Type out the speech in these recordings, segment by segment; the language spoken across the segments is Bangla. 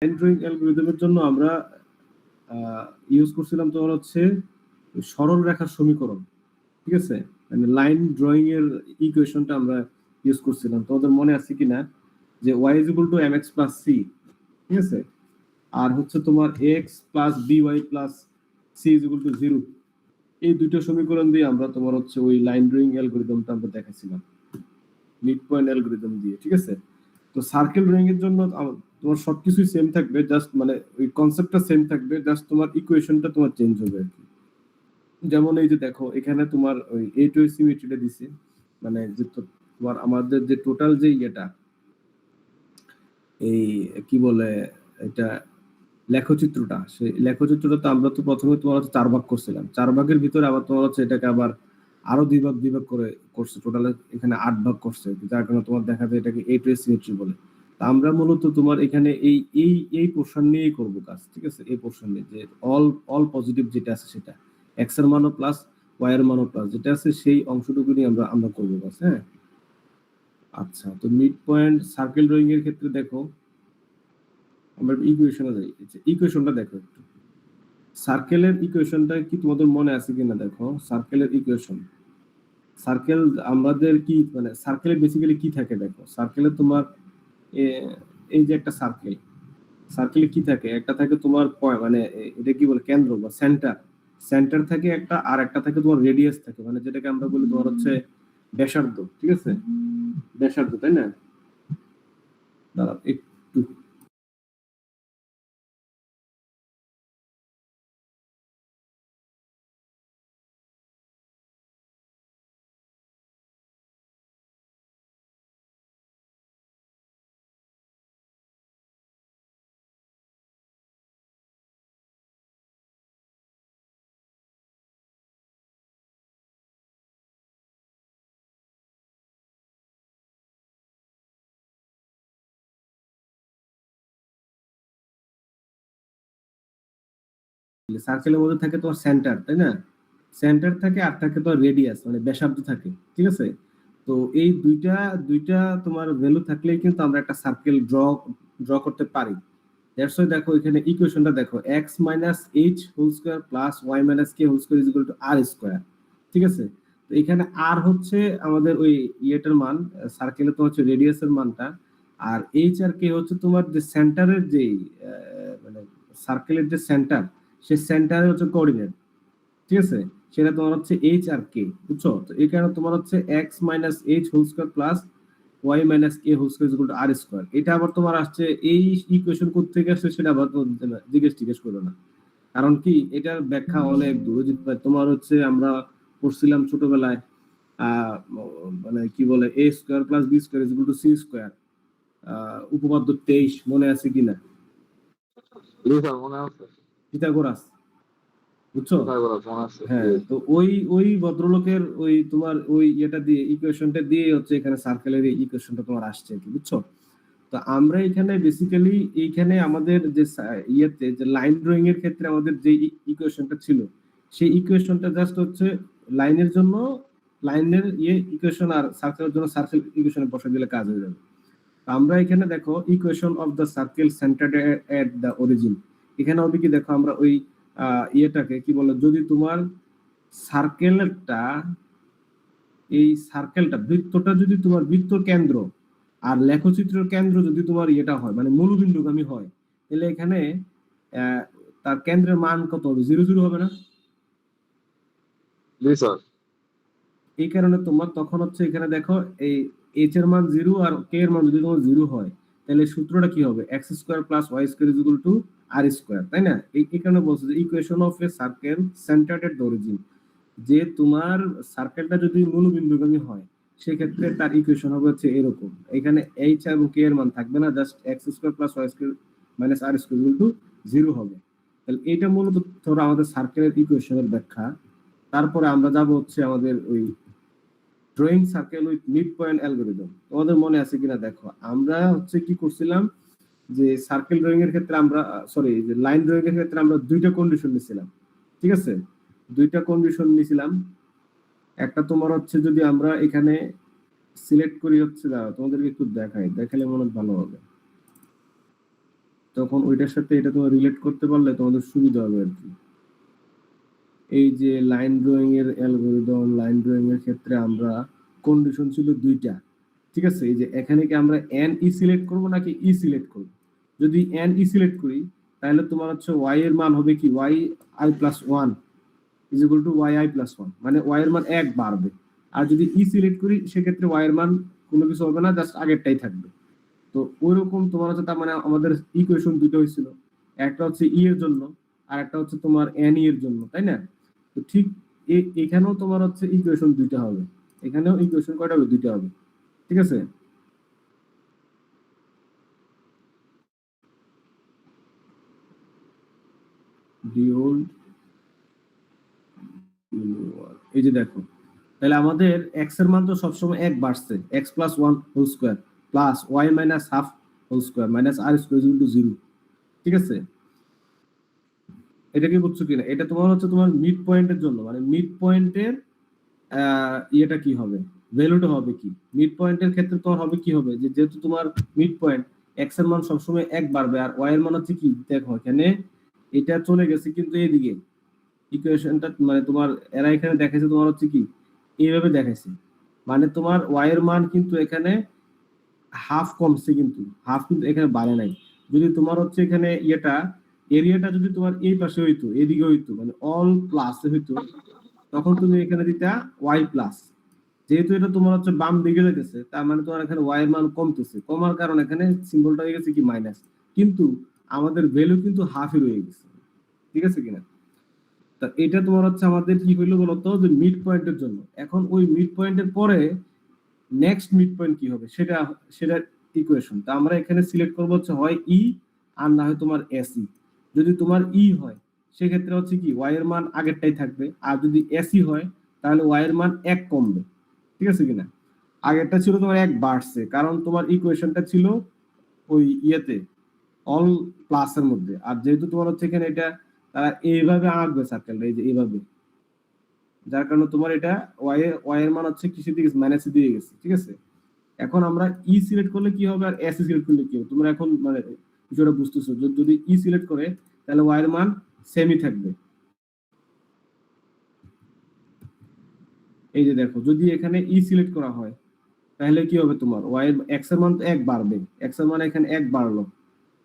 লাইন ড্রয়িং অ্যালগরিদমের জন্য আমরা ইউজ করছিলাম তোমার হচ্ছে সরল রেখার সমীকরণ। ঠিক আছে, মানে লাইন ড্রয়িং এর ইকুয়েশনটা আমরা ইউজ করছিলাম। তোমাদের মনে আছে কিনা যে y is equal to mx plus c, ঠিক আছে, আর হচ্ছে তোমার x plus by plus c is equal to 0। এই দুটো সমীকরণ দিয়ে আমরা তোমার হচ্ছে ওই লাইন ড্রয়িং অ্যালগরিদমটা আমরা দেখাছিলাম মিড পয়েন্ট অ্যালগরিদম দিয়ে। ঠিক আছে, তো সার্কেল ড্রয়িং এর জন্য তোমার সবকিছুই সেম থাকবে, জাস্ট মানে ওই কনসেপ্টটা সেম থাকবে, জাস্ট তোমার ইকুয়েশনটা তোমার চেঞ্জ হবে আর কি। যেমন এই যে দেখো এখানে তোমার ওই এ টু সিমেট্রিটা দিছে, মানে যে তোমার আমাদের যে টোটাল যে ইয়েটা এই কি বলে এটা লেখচিত্রটা, সেই লেখচিত্রটা তো আমরা তো প্রথমে তোমার হচ্ছে 4 ভাগ করছিলাম, 4 ভাগের ভিতরে আবার তোমার হচ্ছে এটাকে আবার আরো 2 ভাগ করে করছে, টোটাল এখানে 8 ভাগ করছে, যার কারণে তোমার দেখা যায় এটাকে এ টু সিমেট্রি বলে। তা আমরা মূলত তোমার এখানে এই এই এই পোরশন নিয়েই করব কাজ। ঠিক আছে, এই পোরশন নিয়ে যে অল অল পজিটিভ যেটা আছে সেটা এক্স এর মানও প্লাস ওয়াই এর মানও প্লাস যেটা আছে সেই অংশটুকু নিয়ে আমরা আমরা করব কাজ। হ্যাঁ, আচ্ছা, তো মিড পয়েন্ট সার্কেল ড্রয়িং এর ক্ষেত্রে দেখো আমরা ইকুয়েশনে যাই। ইকুয়েশনটা দেখো একটু, সার্কেলের ইকুয়েশনটা কি তোমাদের মনে আছে কিনা দেখো। সার্কেলের ইকুয়েশন, সার্কেল আমাদের কি মানে সার্কেলে বেসিক্যালি কি থাকে দেখো। সার্কেলে তোমার এই যে একটা সার্কেল, সার্কেলে কি থাকে, একটা থাকে তোমার মানে এটা কি বলে কেন্দ্র বা সেন্টার, সেন্টার থাকে একটা, আর একটা থাকে তোমার রেডিয়াস থাকে, মানে যেটাকে আমরা বলি তোমার হচ্ছে ব্যাসার্ধ। ঠিক আছে, ব্যাসার্ধ, তাই না? দাঁড়াও একটু, সার্কেলের মধ্যে থাকে তোমার সেন্টার, তাই না? সেন্টার থাকে আর থাকে তোমার রেডিয়াস মানে ব্যাসার্ধ থাকে। ঠিক আছে, তো এই দুইটা দুইটা তোমার ভ্যালু থাকলেই কিন্তু আমরা একটা সার্কেল ড্র করতে পারি। দ্যাটস ওয়াই দেখো এখানে ইকুয়েশনটা দেখো, x minus h whole square plus y minus k whole square is equal to r square. ঠিক আছে, তো এখানে আর হচ্ছে আমাদের ওই ইয়েটার মান, সার্কেলে তো হচ্ছে রেডিয়াসের মানটা, আর এইচ আর কে হচ্ছে তোমার যে সেন্টারের যে মানে সার্কেলের যে সেন্টার, সেই সেন্টারে হচ্ছে কোঅর্ডিনেট। ঠিক আছে, সেটা তোমার হচ্ছে এইচ আর কে, বুঝছো? তো এই কারণে তোমার হচ্ছে x minus h whole square plus y minus k whole square equal to r square. এটা আবার তোমার আসছে এই ইকুয়েশন কোথা থেকে আসছে সেটা আবার জিজ্ঞেস করো না, কারণ কি এটার ব্যাখ্যা অনেক দূর। তোমার হচ্ছে আমরা পড়ছিলাম ছোটবেলায় মানে কি বলে A square plus B square equal to C square, উপপাদ্য 23 মনে আছে কিনা? পিথাগোরাস, বুঝছো? হ্যাঁ, তো ওই ওই ভদ্রলোকের ওই তোমার ওই ইয়েটা দিয়ে ইকুয়েশনটা দিয়ে হচ্ছে এখানে সার্কেলের এই ইকুয়েশনটা তোমার আসছে কি, বুঝছো? তো আমরা এখানে বেসিক্যালি এইখানে আমাদের যে ইয়েতে যে লাইন ড্রয়িং এর ক্ষেত্রে আমাদের যে ইকুয়েশনটা ছিল, সেই ইকুয়েশনটা জাস্ট হচ্ছে লাইনের জন্য লাইনের ইকুয়েশন, আর সার্কেলের জন্য সার্কেল ইকুয়েশনে বসে দিলে কাজ হয়ে যাবে। আমরা এখানে দেখো equation of the circle centred at the origin, এখানে হবে কি দেখো আমরা ওই ইয়েটাকে কি বলে, যদি তোমার সার্কেলটা এই সার্কেলটা বৃত্তটা যদি তোমার বৃত্ত কেন্দ্র আর লেখচিত্রের কেন্দ্র যদি তোমার ইয়েটা হয় মানে মূলবিন্দুগামী হয়, তাহলে এখানে তার কেন্দ্রের মান কত হবে? 0 0 হবে না? এই কারণে তোমার তখন হচ্ছে এখানে দেখো এই এইচ এর মান 0 আর কে এর মান যদি তোমার 0 হয়, তাহলে সূত্রটা কি হবে? X square plus y square is equal to r square, তাই না? এই কারণে বলছে যে equation of a circle centred at the origin, যে তোমার সার্কেলটা যদি মূলবিন্দুগামী হয় সেক্ষেত্রে তার ইকুয়েশন হবে হচ্ছে এরকম, এখানে এইচ এবং কে এর মান থাকবে না, just x square plus y square minus r square equal to 0 হবে। তাহলে এটা মূলত ধরো আমাদের সার্কেলের ইকুয়েশনের ব্যাখ্যা। তারপরে আমরা যাব হচ্ছে আমাদের ওই drawing circle with mid point algorithm. তোমাদের মনে আছে কিনা দেখো, আমরা হচ্ছে কি করছিলাম যে সার্কেল ড্রয়িং এর ক্ষেত্রে আমরা সরি যে লাইন ড্রয়িং এর ক্ষেত্রে আমরা দুইটা কন্ডিশন নিছিলাম। ঠিক আছে, দুইটা কন্ডিশন নিছিলাম। একটা তোমার হচ্ছে যদি আমরা এখানে সিলেক্ট করি হচ্ছে, দাঁড়াও তোমাদেরকে একটু দেখাই, দেখালে মনে হয় ভালো হবে। তো তখন ওইটার সাথে এটা তোমার রিলেট করতে পারলে তোমাদের সুবিধা হবে আর কি। এই যে লাইন ড্রয়িং এর অ্যালগরিদম, লাইন ড্রয়িং এর ক্ষেত্রে আমরা কন্ডিশন ছিল দুইটা, ঠিক আছে। এই যে এখানে কি আমরা এন ই সিলেক্ট করব নাকি ই সিলেক্ট করব? যদি এন ই সিলেক্ট করি তাহলে তোমার হচ্ছে ওয়াই এর মান হবে কি y i plus one is equal to y i plus one, মানে ওয়াই এর মান এক বাড়বে। আর যদি ই সিলেক্ট করি সেক্ষেত্রে ওয়াই এর মান কোনো কিছু হবে না, জাস্ট আগেরটাই থাকবে। তো ওইরকম তোমার হচ্ছে তার মানে আমাদের ইকুয়েশন দুটো হয়েছিল, একটা হচ্ছে ই এর জন্য আর একটা হচ্ছে তোমার এন ই এর জন্য, তাই না? তো ঠিক এখানেও তোমার হচ্ছে ইকুয়েশন দুইটা হবে, এখানেও ইকুয়েশন কয়টা হবে? দুইটা হবে, ঠিক আছে। এই যে দেখো, তাহলে আমাদের এক্স এর মান তো সবসময় এক বাড়ছে, x plus one whole square plus y minus half whole square minus R square equal to zero, ঠিক আছে। এটা কি বুঝছো কিনা? এটা তোমার হচ্ছে তোমার মিড পয়েন্টের জন্য, মানে মিড পয়েন্টের ইয়েটা কি হবে, ভ্যালুটা হবে কি মিড পয়েন্টের ক্ষেত্রে তোমার হবে কি হবে, যে যেহেতু তোমার মিড পয়েন্ট এক্স এর মান সবসময় এক বাড়বে আর ওয়াই এর মান হচ্ছে কি, দেখো এখানে এটা চলে গেছে কিন্তু এইদিকে ইকুয়েশনটা, মানে তোমার এরা এখানে দেখাইছে তোমার হচ্ছে কি এইভাবে দেখাইছে, মানে তোমার ওয়াই এর মান কিন্তু এখানে হাফ কমছে কিন্তু হাফ কিন্তু এখানে বাড়ে নাই। যদি তোমার হচ্ছে এখানে ইয়েটা এরিয়াটা যদি তোমার এই পাশে হইতো, এদিকে হইতো, মানে অল প্লাসে হইতো, তখন তুমি এখানে দিতা ওয়াই প্লাস। যেহেতু এটা তোমার হচ্ছে বাম দিকে যেতেছে তার মানে তোমার এখানে ওয়াই এর মান কমতেছে, কমার কারণে এখানে সিম্বলটা হয়ে গেছে কি মাইনাস, কিন্তু আমাদের ভ্যালু কিন্তু হাফই রয়ে গেছে, ঠিক আছে কিনা? তা এটা তোমার হচ্ছে আমাদের কি হইলো বলতো, যে মিড পয়েন্টের জন্য। এখন ওই মিড পয়েন্টের পরে নেক্সট মিড পয়েন্ট কি হবে সেটা সেটার ইকুয়েশন, তা আমরা এখানে সিলেক্ট করবো হচ্ছে হয় ই আর না হয় তোমার এসি। যদি তোমার ই হয় সেক্ষেত্রে হচ্ছে কি ওয়াই এর মান আগেরটাই থাকবে, আর যদি এসি হয় তাহলে ওয়াই এর মান এক কমবে, ঠিক আছে কিনা? আগেরটা ছিল তোমার এক বাড়ছে, কারণ তোমার ইকুয়েশনটা ছিল ওই ইয়েতে অল প্লাসের মধ্যে, আর যেহেতু তোমার হচ্ছে এখানে এটা তারা এইভাবে আঁকবে সার্কেলটা, এই যে এইভাবে, যার কারণে তোমার এটা ওয়াই এর মান হচ্ছে কিসের দিকে, মাইনাসে দিয়ে গেছে, ঠিক আছে। এখন আমরা ই সিলেক্ট করলে কি হবে আর এস সিলেক্ট করলে কি হবে, তোমরা এখন মানে বিষয়টা বুঝতেছো। যদি ই সিলেক্ট করে তাহলে ওয়াই এর মান সেমই থাকবে। এই যে দেখো, যদি এখানে ই সিলেক্ট করা হয় তাহলে কি হবে, তোমার ওয়াই এক্স এর মান তো এক বাড়বে, এক্স এর মান এখানে এক বাড়লো,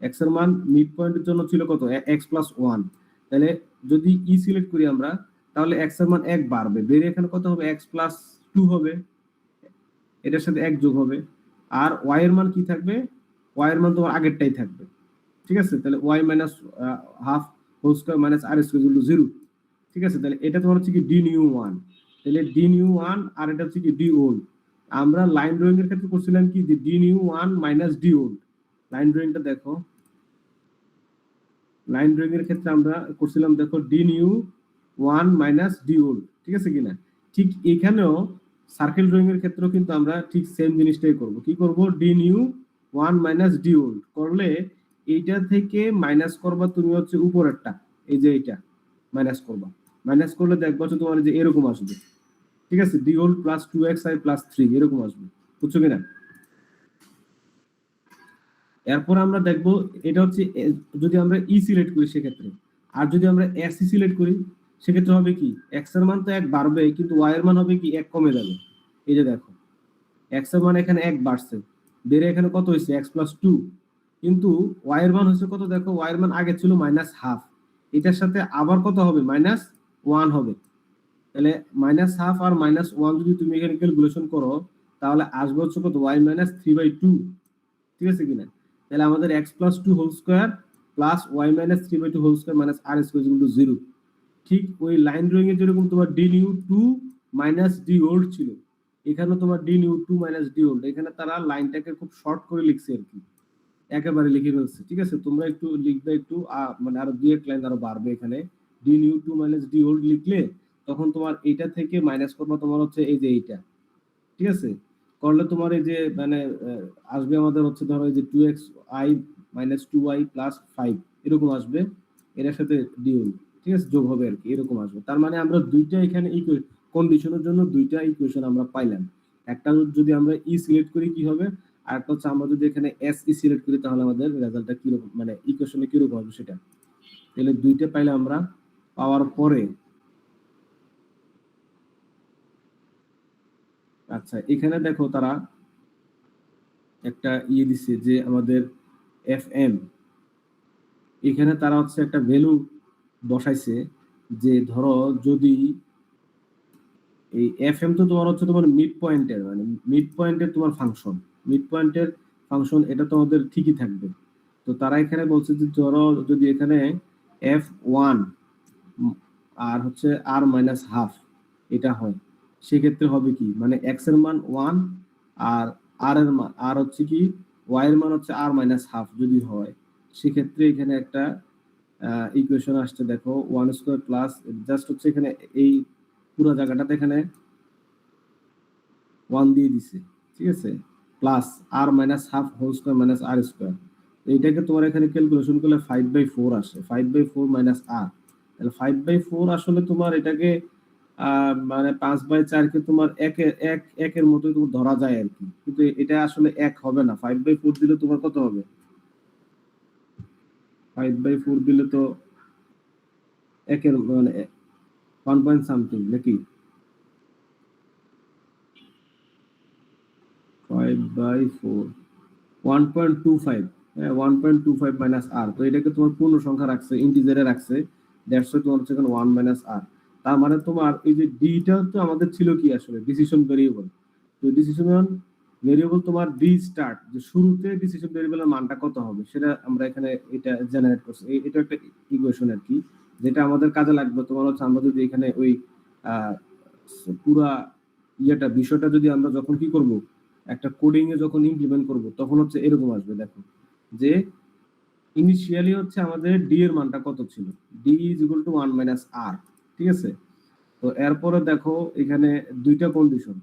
এক্স এর মান মিড পয়েন্টের জন্য ছিল কত, এক্স প্লাস ওয়ান। তাহলে যদি ই সিলেক্ট করি আমরা তাহলে এক্স এর মান এক বাড়বে, বেরিয়ে এখানে কত হবে, এক্স প্লাস টু হবে, এটার সাথে এক যোগ হবে। আর ওয়াই এর মান কি থাকবে, ওয়াই এর মান তোমার আগেরটাই থাকবে, ঠিক আছে। তাহলে y minus half whole square minus R square equal to zero, ঠিক আছে। তাহলে এটা তোমার হচ্ছে কি ডি নিউ ওয়ান, তাহলে ডি নিউ ওয়ান আর এটা হচ্ছে কি ডি ওল্ড। আমরা লাইন ড্রয়িং এর ক্ষেত্রে করছিলাম কি যে d new one minus d old. Line ড্রয়িংটা দেখো, লাইন ড্রয়িং এর ক্ষেত্রে আমরা করছিলাম দেখো d new one minus d old, ঠিক আছে কিনা? ঠিক এখানেও সার্কেল ড্রয়িং এর ক্ষেত্রেও কিন্তু আমরা ঠিক সেম জিনিসটাই করব। কি করব, D new one minus d old করলে এইটা থেকে মাইনাস করবা তুমি হচ্ছে উপরেরটা, এই যে এইটা মাইনাস করবা, মাইনাস করলে দেখবা হচ্ছে তোমার যে এরকম আসবে, ঠিক আছে, d old plus two x i plus three এরকম আসবে, বুঝছো কিনা? এরপর আমরা দেখব এটা হচ্ছে যদি আমরা ই সিলেক্ট করি সেক্ষেত্রে, আর যদি আমরা এস ই সিলেক্ট করি সেক্ষেত্রে হবে কি, এক্স এর মান তো এক বাড়বে কিন্তু ওয়াই এর মান হবে কি এক কমে যাবে। এই যে দেখো, এক্স এর মান এখানে এক বাড়ছে, বেড়ে এখানে কত হয়েছে এক্স প্লাস টু, কিন্তু ওয়াই এর মান হচ্ছে কত, দেখো ওয়াই এর মান আগে ছিল মাইনাস হাফ, এটার সাথে আবার কত হবে, মাইনাস ওয়ান হবে। তাহলে মাইনাস হাফ আর মাইনাস ওয়ান যদি তুমি এখানে ক্যালকুলেশন করো তাহলে আসবে হচ্ছে কত, y minus three by two, ঠিক আছে কিনা? তাহলে আমাদের x plus two whole square plus y minus three by two whole square minus R square equal to zero. ঠিক ওই লাইন ড্রয়িং এর যেরকম তোমার d new two minus d old ছিল, এখানে তোমার d new two minus d old, এখানে তারা লাইনটাকে খুব শর্ট করে লিখছে আর কি, একেবারে লিখে ফেলছে, ঠিক আছে। তোমরা একটু লিখবে একটু মানে আরো দুই এক লাইন আরো বাড়বে এখানে, d new two minus d old লিখলে তখন তোমার এইটা থেকে মাইনাস করবা তোমার হচ্ছে এই যে এইটা, ঠিক আছে। করলে তোমার এই যে মানে আসবে আমাদের হচ্ছে ধরো এই যে two x i minus two y plus five এরকম আসবে, এটার সাথে ডিউল, ঠিক আছে, যোগ হবে আর কি, এরকম আসবে। তার মানে আমরা দুইটা এখানে কন্ডিশনের জন্য দুইটা ইকুয়েশন আমরা পাইলাম। একটা যদি আমরা ই সিলেক্ট করি কি হবে, আর একটা হচ্ছে আমরা যদি এখানে এস ই সিলেক্ট করি তাহলে আমাদের রেজাল্টটা কিরকম, মানে ইকুয়েশনে কিরকম হবে সেটা। তাহলে দুইটা পাইলে আমরা, পাওয়ার পরে আচ্ছা এখানে দেখো তারা একটা ইয়ে দিছে যে আমাদের এফ এম, এখানে তারা হচ্ছে একটা ভ্যালু বসাইছে যে ধরো যদি এই এফ এম তো তোমার হচ্ছে তোমার মিড পয়েন্টের, মানে মিড পয়েন্টের তোমার ফাংশন, মিড পয়েন্টের ফাংশন এটা তোমাদের ঠিকই থাকবে। তো তারা এখানে বলছে যে ধরো যদি এখানে এফ ওয়ান আর হচ্ছে আর মাইনাস হাফ এটা হয়, সেক্ষেত্রে হবে কি, মানে এক্স এর মান ওয়ান আর আর এর মান আর হচ্ছে কি ওয়াই এর মান হচ্ছে আর মাইনাস হাফ যদি হয়, সেক্ষেত্রে এখানে একটা ইকুয়েশন আসছে দেখো ওয়ান স্কোয়ার প্লাস, জাস্ট হচ্ছে এখানে এই পুরো জায়গাটাতে এখানে ওয়ান দিয়ে দিছে, ঠিক আছে, plus R minus half whole square minus আর স্কোয়ার। এইটাকে তোমার এখানে ক্যালকুলেশন করলে 5/4 আসে, 5/4 মাইনাস আর, তাহলে 5/4 আসলে তোমার এটাকে মানে 5/4 কে তোমার একের মতোই তোমার ধরা যায় আর কি, কিন্তু এটা আসলে এক হবে না। 5/4 দিলে তোমার কত হবে, 5/4 দিলে তো একের মানে 1 পয়েন্ট সামথিং নাকি, 5/4 1.25, হ্যাঁ 1.25 মাইনাস আর, তো এটাকে তোমার পূর্ণ সংখ্যা রাখছে, ইন্টিজারে রাখছে, দ্যাটস ওয়াই তোমার হচ্ছে এখানে 1 মাইনাস আর। তার মানে তোমার এই যে ডিটা তো আমাদের ছিল কি আসলে ডিসিশন ভেরিয়েবল, তো ডিসিশন ভেরিয়েবল তোমার ডি স্টার্ট, যে শুরুতে ডিসিশন ভেরিয়েবলের মানটা কত হবে সেটা আমরা এখানে এটা জেনারেট করছি, এটা একটা ইকুয়েশন আর কি, যেটা আমাদের কাজে লাগবে। তোমার হচ্ছে আমরা যদি এখানে ওই পুরা ইয়েটা বিষয়টা যদি আমরা যখন কি করব, একটা কোডিং এ যখন ইমপ্লিমেন্ট করব তখন হচ্ছে এরকম আসবে দেখো, যে ইনিশিয়ালি হচ্ছে আমাদের ডি এর মানটা কত ছিল, D is equal to 1 minus R, ঠিক আছে। তো এরপরে দেখো এখানে দুইটা কন্ডিশন,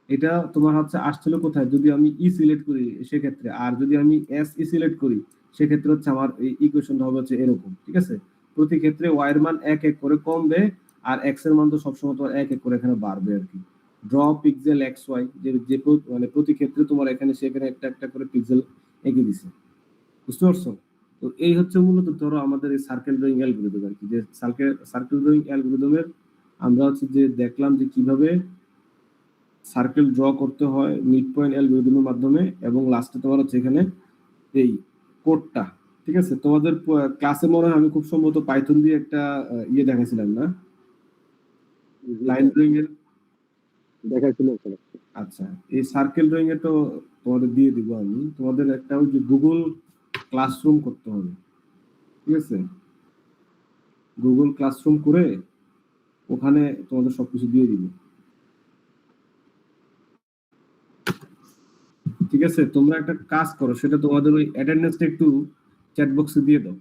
এটা তোমার হচ্ছে আসছিল কোথায়, যদি আমি ই সিলেক্ট করি সেক্ষেত্রে, আর যদি আমি এস ই সিলেক্ট করি সেক্ষেত্রে হচ্ছে আমার এই ইকুয়েশনটা হবে হচ্ছে এরকম, ঠিক আছে। প্রতি ক্ষেত্রে ওয়াই এর মান এক এক করে কমবে, আর এক্স এর মান তো সবসময় তোমার এক এক করে এখানে বাড়বে আর কি। ড্র পিক্সেল এক্স ওয়াই, যে যে মানে প্রতি ক্ষেত্রে তোমার এখানে সেখানে একটা একটা করে পিক্সেল এঁকে দিছে, বুঝতে পারছো। তো এই হচ্ছে মূলত ধরো আমাদের এই সার্কেল ড্রয়িং অ্যালগরিদম আর কি, যে সার্কেল ড্রয়িং অ্যালগরিদমের আমরা হচ্ছে যে দেখলাম যে কিভাবে সার্কেল ড্র করতে হয় মিড পয়েন্ট অ্যালগরিদমের মাধ্যমে, এবং লাস্টে তোমার হচ্ছে এখানে এই কোডটা, ঠিক আছে। তোমাদের ক্লাসে মনে হয় আমি খুব সম্ভবত পাইথন দিয়ে একটা ইয়ে দেখাইছিলাম না, লাইন ড্রয়িং এর দেখাইছিল। আচ্ছা এই সার্কেল ড্রয়িং এ তো তোমাদের দিয়ে দিব আমি, তোমাদের একটা ওই যে গুগল ক্লাসরুম করতে হবে, ঠিক আছে, গুগল ক্লাসরুম করে ওখানে তোমাদের সবকিছু দিয়ে দিব, ঠিক আছে। তোমরা একটা কাজ করো, সেটা তোমাদের ওই অ্যাটেন্ডেন্সটা একটু চ্যাট বক্সে দিয়ে দাও।